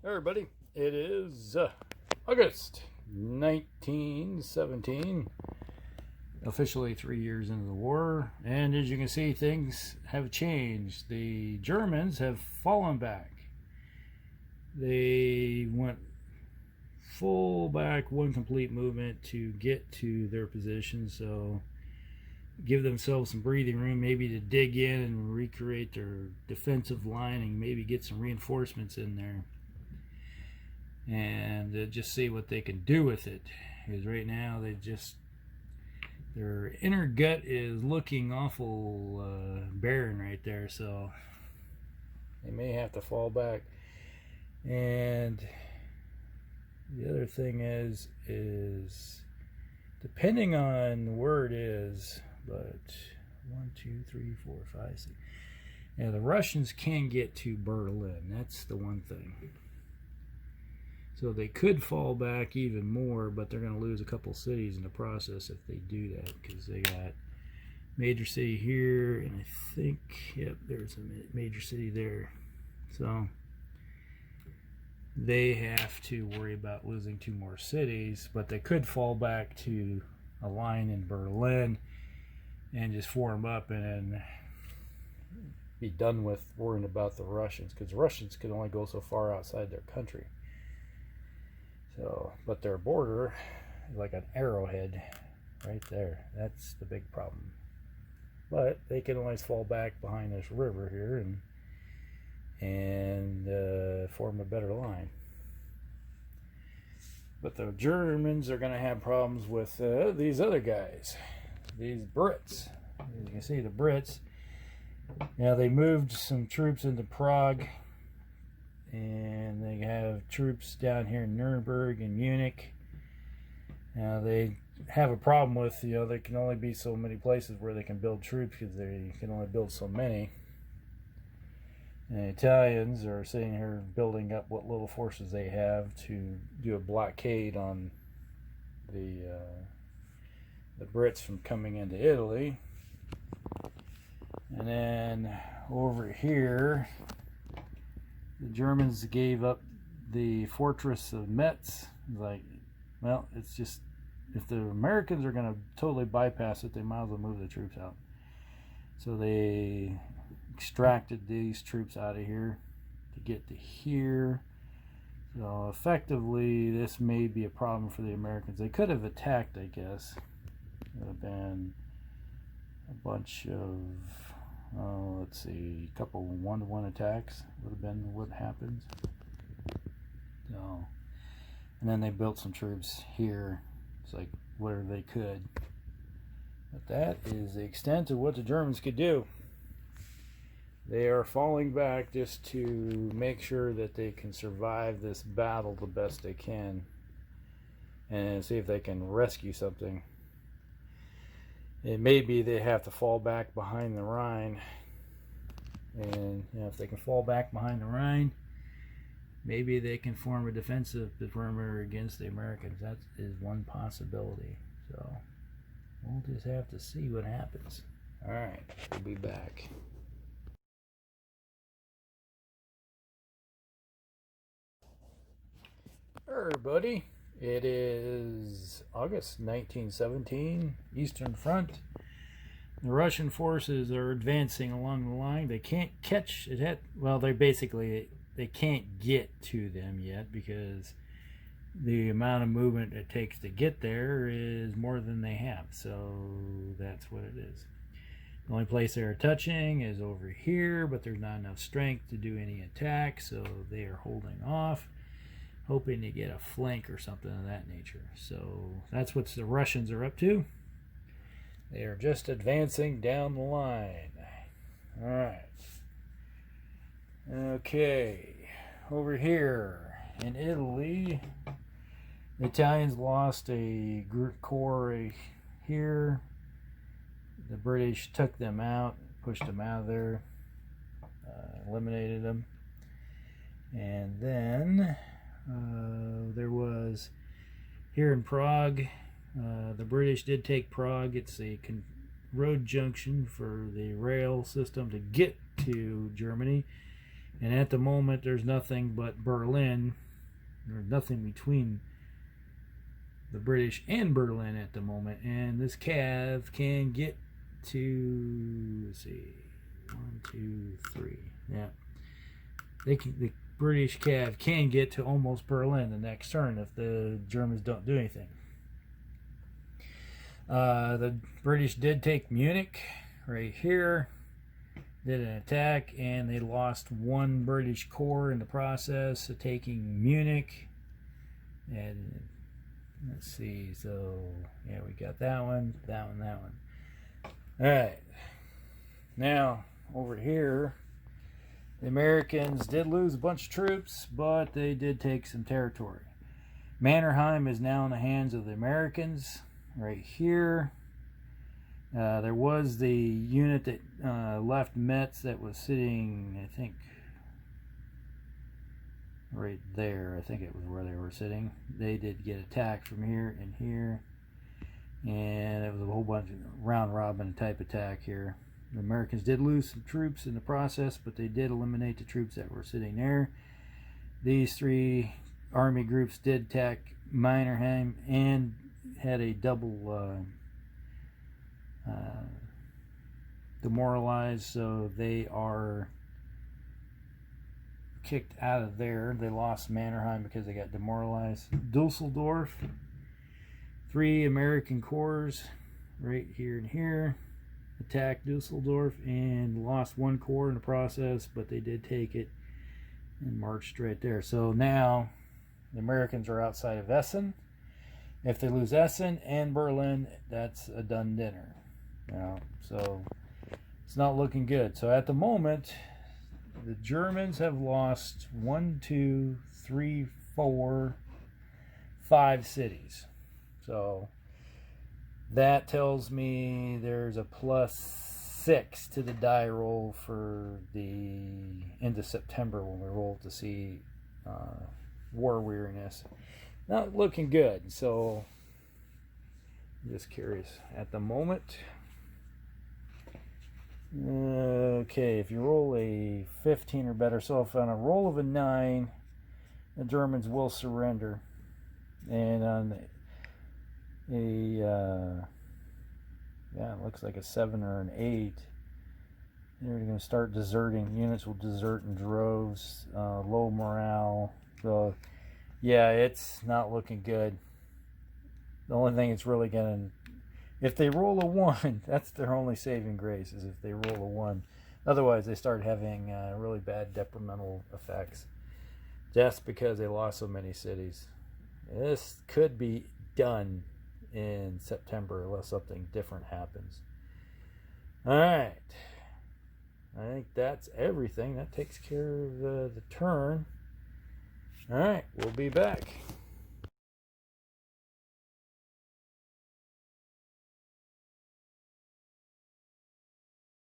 Everybody, it is August 1917, officially 3 years into the war, and as you can see, things have changed. The Germans have fallen back. They went full back, one complete movement to get to their position, so give themselves some breathing room, maybe to dig in and recreate their defensive line and maybe get some reinforcements in there and just see what they can do with it. Because right now their inner gut is looking awful barren right there, so they may have to fall back. And the other thing is depending on where it is, but 1, 2, 3, 4, 5, 6. Now the Russians can get to Berlin. That's the one thing. So they could fall back even more, but they're going to lose a couple cities in the process if they do that, because they got major city here, and I think, yep, there's a major city there. So they have to worry about losing 2 more cities, but they could fall back to a line in Berlin and just form up and then be done with worrying about the Russians, because the Russians can only go so far outside their country. So, but their border is like an arrowhead right there. That's the big problem. But they can always fall back behind this river here and form a better line. But the Germans are going to have problems with these other guys, these Brits. As you can see, the Brits. Now they moved some troops into Prague, and they have troops down here in Nuremberg and Munich. Now they have a problem with, there can only be so many places where they can build troops, because they can only build so many. And the Italians are sitting here building up what little forces they have to do a blockade on the Brits from coming into Italy. And then over here, the Germans gave up the fortress of Metz. Like, well, it's just, if the Americans are going to totally bypass it, they might as well move the troops out. So they extracted these troops out of here to get to here. So effectively, this may be a problem for the Americans. They could have attacked, I guess. It would have been a bunch of, let's see, a couple 1-to-1 attacks would have been what happens. So, and then they built some troops here. It's like where they could. But that is the extent of what the Germans could do. They are falling back just to make sure that they can survive this battle the best they can, and see if they can rescue something. It may be they have to fall back behind the Rhine, and if they can fall back behind the Rhine, maybe they can form a defensive perimeter against the Americans. That is one possibility. So we'll just have to see what happens. All right, we'll be back. Everybody, it is August 1917, Eastern Front. The Russian forces are advancing along the line. They can't catch it. Well, they can't get to them yet, because the amount of movement it takes to get there is more than they have. So that's what it is. The only place they're touching is over here, but there's not enough strength to do any attack, so they are holding off, hoping to get a flank or something of that nature. So that's what the Russians are up to. They are just advancing down the line. All right. Okay. Over here in Italy, the Italians lost a corps here. The British took them out, pushed them out of there, eliminated them. And then there was here in Prague, the British did take Prague. It's a road junction for the rail system to get to Germany. And at the moment, there's nothing but Berlin. There's nothing between the British and Berlin at the moment. And this cav can get to, let's see, 1, 2, 3. Yeah. The British cav can get to almost Berlin the next turn if the Germans don't do anything. The British did take Munich right here, did an attack, and they lost 1 British corps in the process of taking Munich. And let's see, so yeah, we got that one, that one, that one. All right, now over here, the Americans did lose a bunch of troops, but they did take some territory. Mannerheim is now in the hands of the Americans right here. There was the unit that left Metz that was sitting, I think, right there. I think it was where they were sitting. They did get attacked from here and here. And it was a whole bunch of round-robin type attack here. The Americans did lose some troops in the process, but they did eliminate the troops that were sitting there. These 3 army groups did attack Mannerheim and had a double demoralized, so they are kicked out of there. They lost Mannerheim because they got demoralized. Dusseldorf, 3 American corps right here and here attacked Dusseldorf and lost 1 corps in the process, but they did take it and marched right there. So now the Americans are outside of Essen. If they lose Essen and Berlin, that's a done dinner. You know, so it's not looking good. So at the moment, the Germans have lost 1, 2, 3, 4, 5 cities. So that tells me there's a +6 to the die roll for the end of September when we roll to see war weariness. Not looking good. So I'm just curious at the moment. Okay, if you roll a 15 or better, so if on a roll of a 9, the Germans will surrender, and on a yeah, it looks like a 7 or an 8, they're going to start deserting. Units will desert in droves. Low morale. So yeah, it's not looking good. The only thing it's really going to, if they roll a 1, that's their only saving grace, is if they roll a 1. Otherwise, they start having really bad detrimental effects just because they lost so many cities. This could be done in September unless something different happens. All right. I think that's everything. That takes care of the turn. All right. We'll be back.